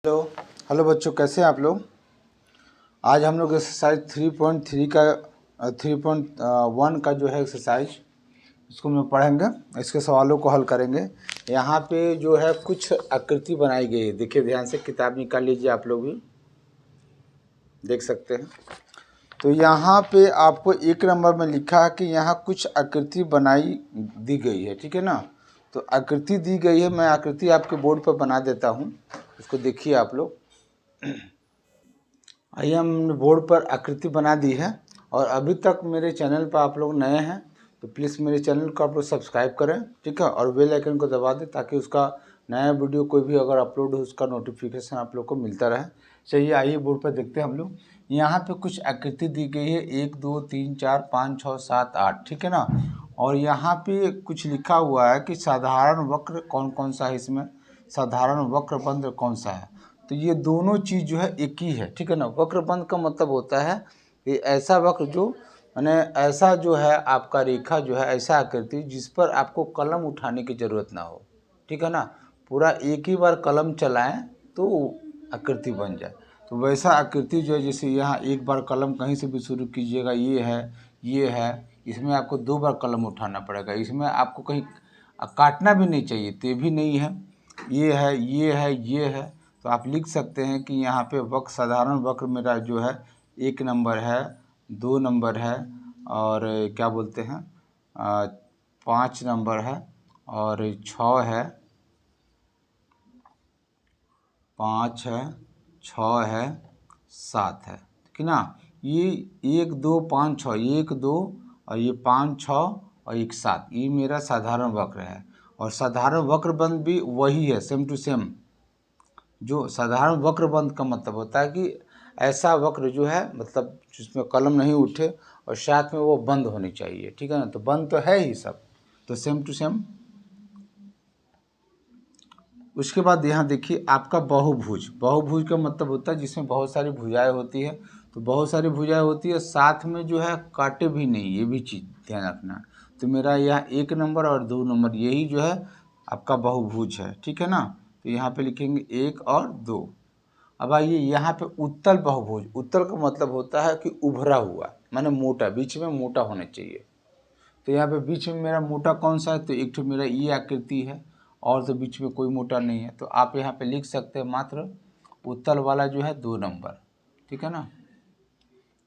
Hello hello बच्चों, कैसे हैं आप लोग। आज हम लोग एक्सरसाइज 3.3 का 3.1 का जो है एक्सरसाइज, इसको हम लोग पढ़ेंगे। इसके सवालों को हल करेंगे। यहाँ पे जो है कुछ आकृति बनाई गई है। देखिए ध्यान से, किताब निकाल लीजिए, आप लोग भी देख सकते हैं। तो यहाँ पे आपको 1 नंबर में लिखा है कि यहाँ कुछ आकृति बनाई दी गई है, ठीक है ना। तो आकृति दी गई है, मैं आकृति आपके बोर्ड पर बना देता हूँ, इसको देखिए आप लोग। आइए, हमने बोर्ड पर आकृति बना दी है। और अभी तक मेरे चैनल पर आप लोग नए हैं तो प्लीज़ मेरे चैनल को आप लोग सब्सक्राइब करें, ठीक है। और बेल आइकन को दबा दें ताकि उसका नया वीडियो कोई भी अगर अपलोड हो उसका नोटिफिकेशन आप लोग को मिलता रहे। चलिए आइए बोर्ड पर देखते हैं हम लोग। यहाँ पे कुछ आकृति दी गई है, 1 2 3 4 5 6 7 8, ठीक है ना। और यहाँ पे कुछ लिखा हुआ है कि साधारण वक्र कौन कौन सा है, इसमें साधारण वक्र बंध कौन सा है। तो ये दोनों चीज़ जो है एक ही है, ठीक है ना। वक्रबंध का मतलब होता है कि ऐसा वक्र जो माने ऐसा जो है आपका रेखा जो है, ऐसा आकृति जिस पर आपको कलम उठाने की ज़रूरत ना हो, ठीक है ना। पूरा एक ही बार कलम चलाएं तो आकृति बन जाए। तो वैसा आकृति जो है, जैसे यहाँ एक बार कलम कहीं से भी शुरू कीजिएगा, ये है, इसमें आपको 2 बार कलम उठाना पड़ेगा। इसमें आपको कहीं काटना भी नहीं चाहिए, तो भी नहीं है, ये है, ये है, ये है। तो आप लिख सकते हैं कि यहाँ पे वक्र, साधारण वक्र मेरा जो है 1 नंबर है, 2 नंबर है, और क्या बोलते हैं 5 नंबर है, और 6 है, 5 है, 6 है, 7 है, ठीक है ना। ये 1 2 5 6, 1 2 और ये 5 6 और 1 7, ये मेरा साधारण वक्र है। और साधारण वक्र बंध भी वही है, सेम टू सेम। जो साधारण वक्र बंध का मतलब होता है कि ऐसा वक्र जो है, मतलब जिसमें कलम नहीं उठे और साथ में वो बंद होनी चाहिए, ठीक है ना। तो बंद तो है ही सब, तो सेम टू सेम। उसके बाद यहाँ देखिए आपका बहुभुज। बहुभुज का मतलब होता है जिसमें बहुत सारी भुजाएं होती है। तो बहुत सारी भुजाएं होती है, साथ में जो है काटे भी नहीं, ये भी चीज़ ध्यान रखना। तो मेरा यहाँ 1 नंबर और 2 नंबर, यही जो है आपका बहुभुज है, ठीक है ना। तो यहाँ पे लिखेंगे 1 और 2। अब आइए यहाँ पे उत्तल बहुभुज। उत्तल का मतलब होता है कि उभरा हुआ, माने मोटा, बीच में मोटा होना चाहिए। तो यहाँ पे बीच में मेरा मोटा कौन सा है, तो एक तो मेरा ये आकृति है, और तो बीच में कोई मोटा नहीं है। तो आप यहाँ पे लिख सकते हैं मात्र उत्तल वाला जो है 2 नंबर, ठीक है ना।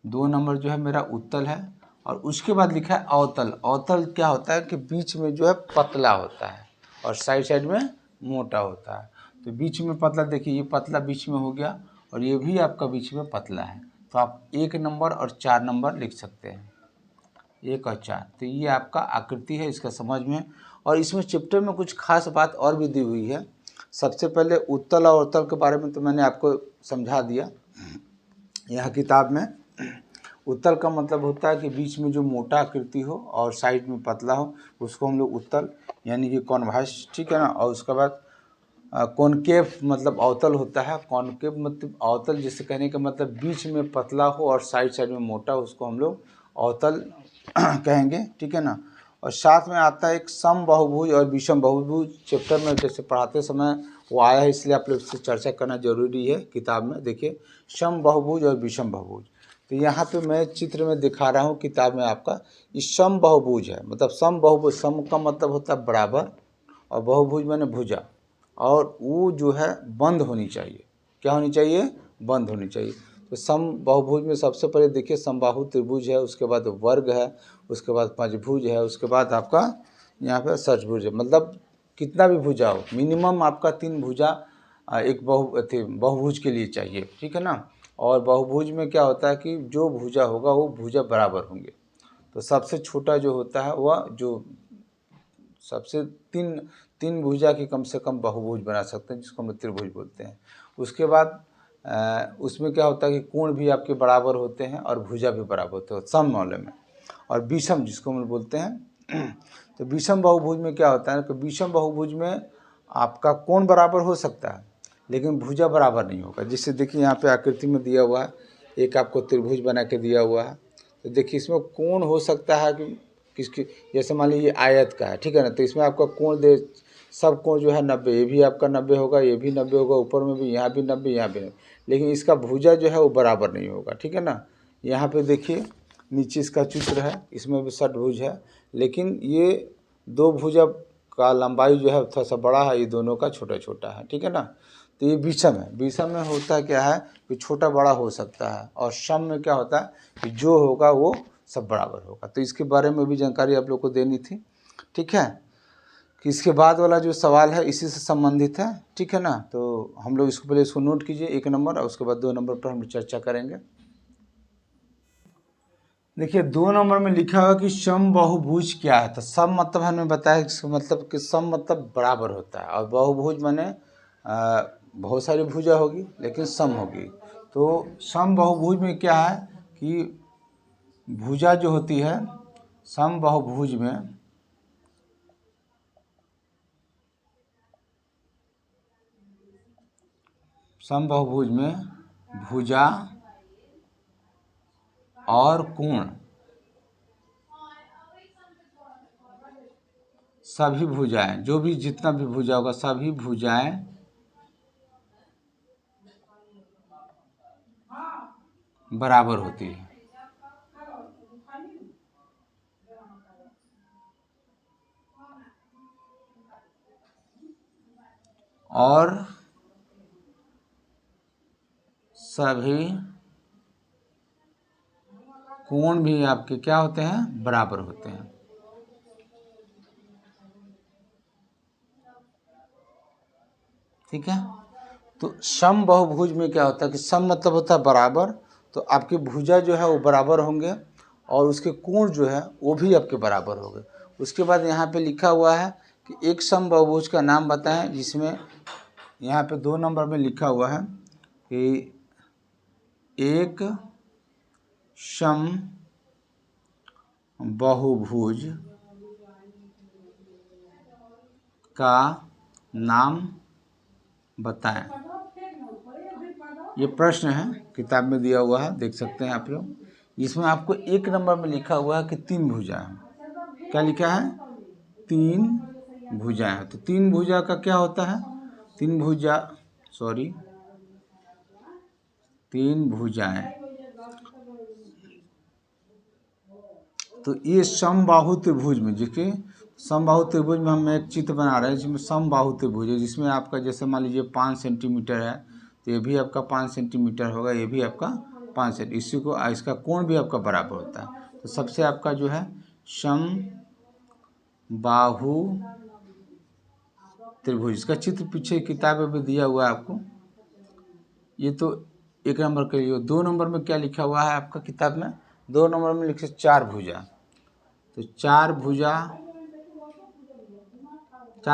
2 नंबर जो है मेरा उत्तल है। और उसके बाद लिखा है अवतल। अवतल क्या होता है कि बीच में जो है पतला होता है और साइड साइड में मोटा होता है। तो बीच में पतला, देखिए ये पतला बीच में हो गया, और ये भी आपका बीच में पतला है। तो आप 1 नंबर और 4 नंबर लिख सकते हैं, 1 और 4। तो ये आपका आकृति है, इसका समझ में। और इसमें चैप्टर में कुछ खास बात और भी दी हुई है। सबसे पहले उत्तल और अवतल के बारे में तो मैंने आपको समझा दिया यहाँ किताब में। उत्तल का मतलब होता है कि बीच में जो मोटा आकृति हो और साइड में पतला हो, उसको हम लोग उत्तल यानी कि कॉन्वेक्स, ठीक है ना। और उसके बाद कॉनकेव मतलब अवतल होता है। कॉनकेव मतलब अवतल, जिसे कहने का मतलब बीच में पतला हो और साइड साइड में मोटा, उसको हम लोग अवतल कहेंगे, ठीक है ना। और साथ में आता है एक सम बहुभुज और विषम बहुभुज। चैप्टर में जैसे पढ़ाते समय वो आया है, इसलिए आप लोग इससे चर्चा करना जरूरी है किताब में। देखिए सम बहुभुज और विषम बहुभुज। तो यहाँ पे मैं चित्र में दिखा रहा हूँ किताब में आपका, ये सम बहुभुज है। मतलब सम बहुभुज, सम का मतलब होता है बराबर, और बहुभुज माने भुजा। और वो जो है बंद होनी चाहिए। क्या होनी चाहिए? बंद होनी चाहिए। तो सम बहुभुज में सबसे पहले देखिए समबाहु त्रिभुज है, उसके बाद वर्ग है, उसके बाद पंचभुज है, उसके बाद आपका यहाँ पे षटभुज है। मतलब कितना भी भुजा हो, मिनिमम आपका 3 भुजा एक बहुभुज के लिए चाहिए, ठीक है ना। और बहुभुज में क्या होता है कि जो भुजा होगा वो भुजा बराबर होंगे। तो सबसे छोटा जो होता है वह जो सबसे तीन भुजा की कम से कम बहुभुज बना सकते हैं, जिसको हम त्रिभुज बोलते हैं। उसके बाद उसमें क्या होता है कि कोण भी आपके बराबर होते हैं और भुजा भी बराबर होते हैं सम मामले में। और विषम जिसको हम बोलते हैं तो विषम बहुभुज में क्या होता है कि विषम बहुभुज में आपका कोण बराबर हो सकता है लेकिन भुजा बराबर नहीं होगा। जिससे देखिए यहाँ पे आकृति में दिया हुआ है, एक आपको त्रिभुज बना के दिया हुआ है। तो देखिए इसमें कोण हो सकता है कि किसकी, जैसे मान लीजिए आयत का है, ठीक है ना। तो इसमें आपका कोण दे सबको जो है 90, ये भी आपका 90 होगा, ये भी 90 होगा, ऊपर में भी, यहाँ भी 90, यहाँ भी 90, लेकिन इसका भुजा जो है वो बराबर नहीं होगा, ठीक है ना। यहाँ पे देखिए नीचे इसका चित्र है, इसमें भी षटभुज है, लेकिन ये दो भुजा का लंबाई जो है थोड़ा सा बड़ा है, ये दोनों का छोटा छोटा है, ठीक है ना। तो ये विषम है। विषम में होता क्या है कि छोटा बड़ा हो सकता है, और सम में क्या होता है कि जो होगा वो सब बराबर होगा। तो इसके बारे में भी जानकारी आप लोग को देनी थी, ठीक है। कि इसके बाद वाला जो सवाल है इसी से संबंधित है, ठीक है ना। तो हम लोग इसको पहले इसको नोट कीजिए 1 नंबर, और उसके बाद 2 नंबर पर हम चर्चा करेंगे। देखिए 2 नंबर में लिखा हुआ कि समबाहुभुज क्या है। तो सम मतलब हमने बताया कि मतलब कि सम मतलब बराबर होता है, और बहुभुज माने बहुत सारी भुजा होगी लेकिन सम होगी। तो समबाहुभुज में क्या है कि भुजा जो होती है समबाहुभुज में भुजा और कोण, सभी भुजाएं, जो भी जितना भी भुजा होगा सभी भुजाएं बराबर होती है। और सभी कोण भी आपके क्या होते हैं, बराबर होते हैं। ठीक है। तो समबाहुभुज में क्या होता है कि सम मतलब होता है बराबर, तो आपकी भुजा जो है वो बराबर होंगे, और उसके कोण जो है वो भी आपके बराबर होंगे। उसके बाद यहाँ पे लिखा हुआ है कि एक समबाहुभुज का नाम बताएं, जिसमें यहाँ पे 2 नंबर में लिखा हुआ है कि एक समबाहुभुज का नाम बताएं। ये प्रश्न है, किताब में दिया हुआ है, देख सकते हैं आप लोग। इसमें आपको 1 नंबर में लिखा हुआ है कि 3 भुजा है। क्या लिखा है, 3 भुजा है। तो 3 भुजा का क्या होता है, 3 भुजाएं। तो ये समबाहु त्रिभुज में, देखिए समबाहु त्रिभुज में हम एक चित्र बना रहे हैं जिसमें समबाहु त्रिभुज है, जिसमें आपका जैसे मान लीजिए 5 सेंटीमीटर है, तो ये भी आपका 5 सेंटीमीटर होगा, ये भी आपका 5 सेंटीमीटर, इसी को इसका कोण भी आपका बराबर होता है। तो सबसे आपका जो है समबाहु त्रिभुज, इसका चित्र पीछे किताब में भी दिया हुआ है आपको। ये तो 1 नंबर के लिए। 2 नंबर में क्या लिखा हुआ है आपका किताब में, 2 नंबर में लिखे 4 भुजा। तो 4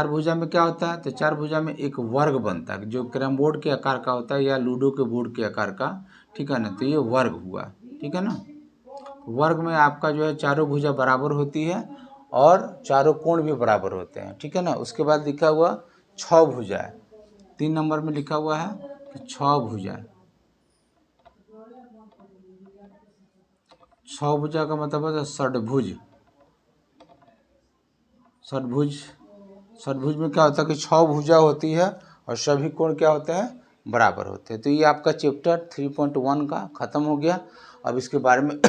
भुजा में क्या होता है, तो 4 भुजा में एक वर्ग बनता है जो कैरम बोर्ड के आकार का होता है या लूडो के बोर्ड के आकार का, ठीक है ना। तो ये वर्ग हुआ, ठीक है ना। वर्ग में आपका जो है चारों भुजा बराबर होती है और चारों कोण भी बराबर होते हैं, ठीक है ना। उसके बाद लिखा हुआ 6 भुजा है। 3 नंबर में लिखा हुआ है कि 6 भुजा। 6 भुजा का मतलब है षटभुज। षटभुज में क्या होता है कि 6 भुजा होती है और सभी कोण क्या होते हैं, बराबर होते हैं। तो ये आपका चैप्टर 3.1 का ख़त्म हो गया। अब इसके बारे में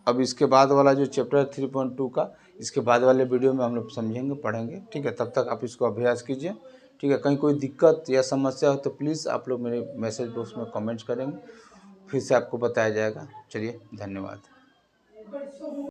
अब इसके बाद वाला जो चैप्टर 3.2 का, इसके बाद वाले वीडियो में हम लोग समझेंगे, पढ़ेंगे, ठीक है। तब तक आप इसको अभ्यास कीजिए, ठीक है। कहीं कोई दिक्कत या समस्या हो तो प्लीज़ आप लोग मेरे मैसेज बॉक्स में कमेंट्स करेंगे, फिर से आपको बताया जाएगा। चलिए, धन्यवाद।